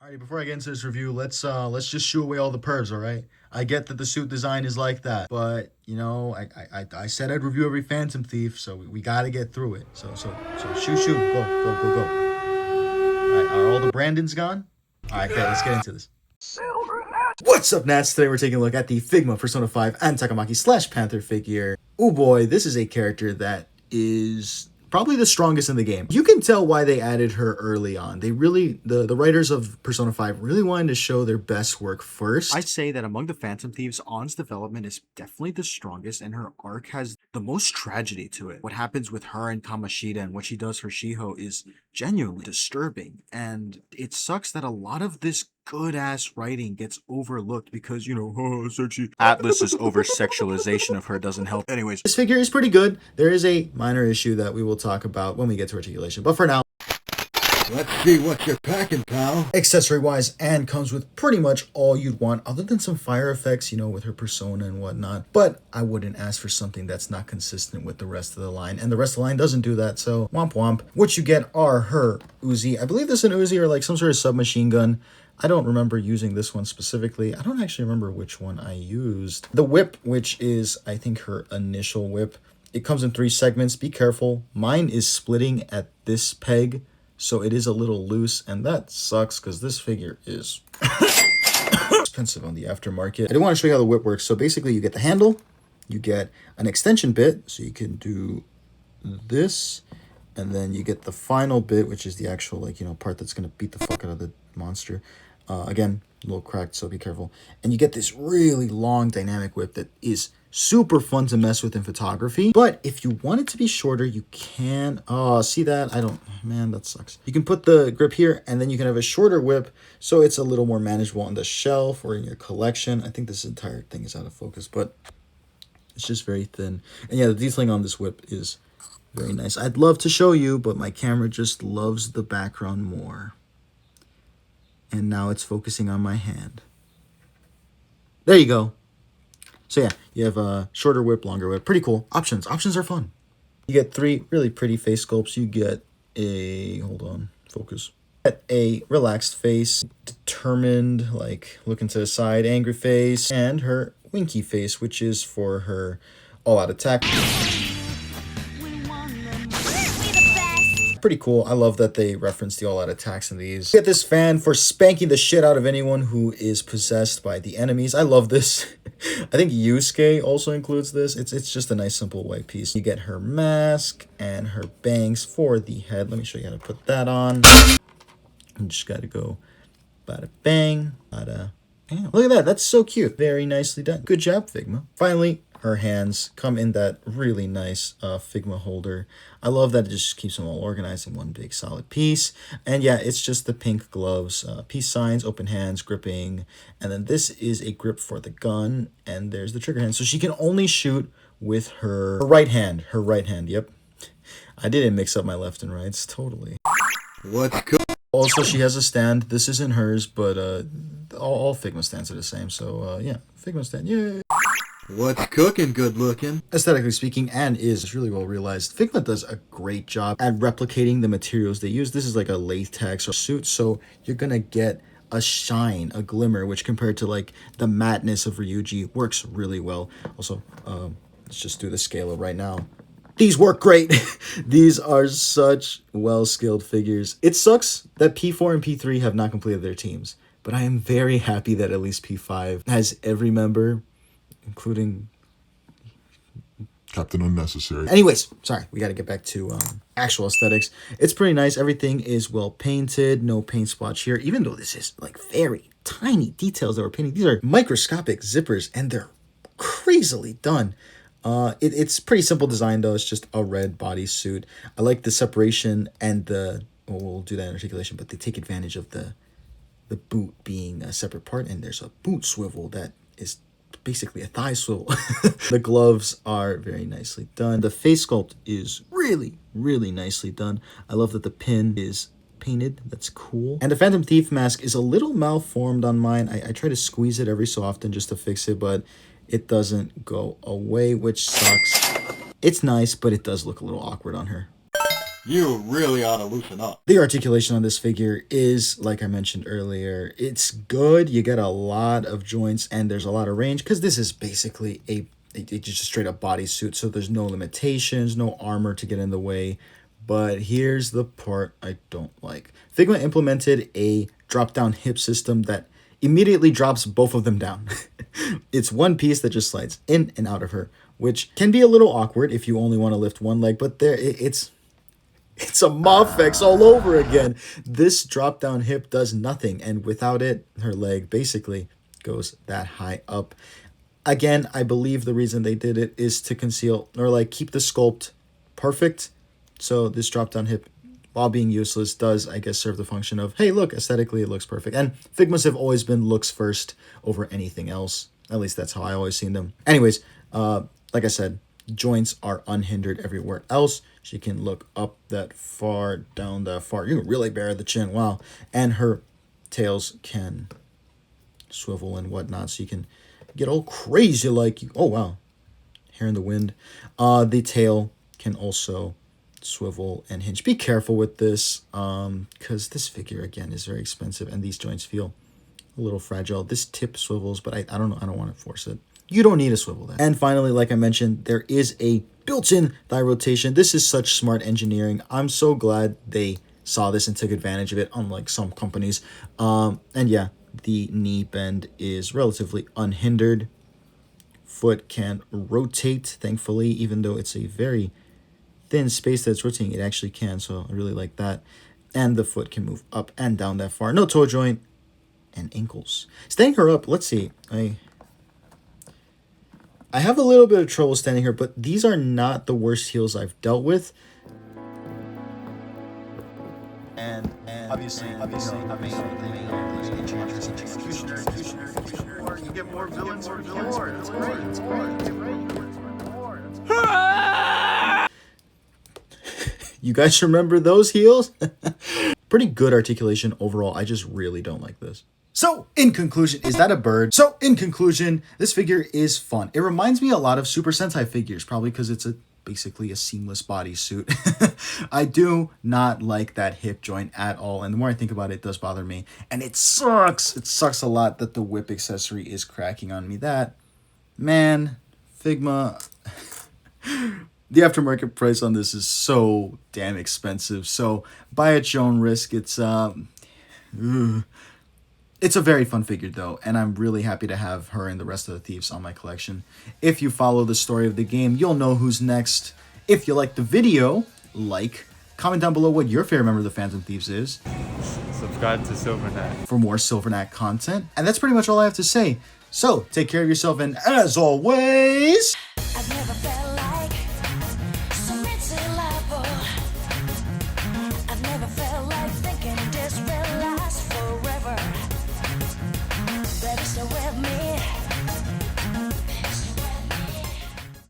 Alright, before I get into this review, let's just shoo away all the pervs, all right? I get that the suit design is like that, but you know, I said I'd review every Phantom Thief, so we gotta get through it. So shoo, go. Alright, are all the Brandons gone? Alright, okay, let's get into this. What's up, Nats? Today we're taking a look at the Figma Persona 5 and Takamaki slash Panther figure. Oh boy, this is a character that is probably the strongest in the game. You can tell why they added her early on. They really, the writers of Persona 5 really wanted to show their best work first. I'd say that among the Phantom Thieves, Ann's development is definitely the strongest, and her arc has the most tragedy to it. What happens with her and Kamashita and what she does for Shiho is genuinely disturbing, and it sucks that a lot of this good-ass writing gets overlooked because, you know, Atlas's over-sexualization of her doesn't help. Anyways, this figure is pretty good. There is a minor issue that we will talk about when we get to articulation, but for now, let's see what you're packing, pal. accessory-wise, Anne comes with pretty much all you'd want, other than some fire effects, you know, with her persona and whatnot. But I wouldn't ask for something that's not consistent with the rest of the line, and the rest of the line doesn't do that, so womp womp. What you get are her Uzi. I believe this is an Uzi or like some sort of submachine gun. I don't remember using this one specifically. I don't actually remember which one I used. The whip, which is, I think, her initial whip. It comes in 3 segments. Be careful. Mine is splitting at this peg, so it is a little loose, and that sucks because this figure is expensive on the aftermarket. I do want to show you how the whip works. So basically, you get the handle, you get an extension bit, so you can do this, and then you get the final bit, which is the actual, like, you know, part that's going to beat the fuck out of the monster. Again, a little cracked, so be careful. And you get this really long dynamic whip that is super fun to mess with in photography. But if you want it to be shorter, you can. Oh, see that? Man, that sucks. You can put the grip here, and then you can have a shorter whip, so it's a little more manageable on the shelf or in your collection. I think this entire thing is out of focus, but it's just very thin. And yeah, the detailing on this whip is very nice. I'd love to show you, but my camera just loves the background more. And now it's focusing on my hand. There you go. So yeah, you have a shorter whip, longer whip. Pretty cool. Options. Options are fun. You get 3 really pretty face sculpts. You get a, hold on, focus. Get a relaxed face, determined, like looking to the side, angry face, and her winky face, which is for her all-out attack. Pretty cool. I love that they reference the all-out attacks in these. Get this fan for spanking the shit out of anyone who is possessed by the enemies. I love this. I think Yusuke also includes this. It's just a nice simple white piece. You get her mask and her bangs for the head. Let me show you how to put that on. You just gotta go bada bang, bada bang. Look at that. That's so cute. Very nicely done. Good job, Figma. Finally, her hands come in that really nice Figma holder. I love that it just keeps them all organized in one big solid piece. And yeah, it's just the pink gloves, peace signs, open hands, gripping. And then this is a grip for the gun. And there's the trigger hand. So she can only shoot with her right hand. Her right hand, yep. I didn't mix up my left and rights, totally. What's good? Also, she has a stand. This isn't hers, but all Figma stands are the same. So yeah, Figma stand, yay. What's cooking, good looking? Aesthetically speaking, Anne is really well realized. Figma does a great job at replicating the materials they use. This is like a latex or suit, so you're gonna get a shine, a glimmer, which compared to like the mattness of Ryuji works really well. Also, let's just do the scaler right now. These work great. These are such well-skilled figures. It sucks that P4 and P3 have not completed their teams, but I am very happy that at least P5 has every member, including Captain Unnecessary. Anyways, sorry, we got to get back to actual aesthetics. It's pretty nice. Everything is well painted. No paint splotch here, even though this is like very tiny details that we're painting. These are microscopic zippers, and they're crazily done. It's pretty simple design, though. It's just a red bodysuit. I like the separation and the, well, we'll do that in articulation, but they take advantage of the boot being a separate part, and there's a boot swivel that is basically a thigh swivel. The gloves are very nicely done. The face sculpt is really, really nicely done. I love that the pin is painted. That's cool. And the Phantom Thief mask is a little malformed on mine. I try to squeeze it every so often just to fix it, but it doesn't go away, which sucks. It's nice, but it does look a little awkward on her. You really ought to loosen up. The articulation on this figure is, like I mentioned earlier, it's good. You get a lot of joints and there's a lot of range because this is basically it's just a straight up bodysuit. So there's no limitations, no armor to get in the way. But here's the part I don't like. Figma implemented a drop down hip system that immediately drops both of them down. It's one piece that just slides in and out of her, which can be a little awkward if you only want to lift one leg, but it's a Mofex all over again. This drop down hip does nothing, and without it, her leg basically goes that high up. Again, I believe the reason they did it is to conceal or like keep the sculpt perfect. So this drop down hip, while being useless, does, I guess, serve the function of, hey, look, aesthetically it looks perfect. And Figmas have always been looks first over anything else. At least that's how I always seen them. Anyways, like I said, joints are unhindered everywhere else. She can look up that far, down that far. You can really bear the chin. Wow. And her tails can swivel and whatnot. So you can get all crazy like you. Oh, wow. Hair in the wind. The tail can also swivel and hinge. Be careful with this because this figure, again, is very expensive. And these joints feel a little fragile. This tip swivels, but I don't know. I don't want to force it. You don't need to swivel that. And finally, like I mentioned, there is a built-in thigh rotation. This is such smart engineering. I'm so glad they saw this and took advantage of it, unlike some companies. And yeah, the knee bend is relatively unhindered. Foot can rotate, thankfully, even though it's a very thin space that's rotating, it actually can. So I really like that. And the foot can move up and down that far. No toe joint and ankles. Standing her up, let's see. I have a little bit of trouble standing here, but these are not the worst heels I've dealt with. And obviously, you get more villains or villains. That's great. You guys remember those heels? Pretty good articulation overall. I just really don't like this. So, in conclusion, is that a bird? So, in conclusion, this figure is fun. It reminds me a lot of Super Sentai figures, probably because it's basically a seamless bodysuit. I do not like that hip joint at all, and the more I think about it, it does bother me. And it sucks. It sucks a lot that the whip accessory is cracking on me. That, man, Figma... The aftermarket price on this is so damn expensive. So, buy at your own risk. It's a very fun figure, though, and I'm really happy to have her and the rest of the thieves on my collection. If you follow the story of the game, you'll know who's next. If you like the video, comment down below what your favorite member of the Phantom Thieves is. Subscribe to Silvernet for more Silvernet content. And that's pretty much all I have to say. So, take care of yourself, and as always...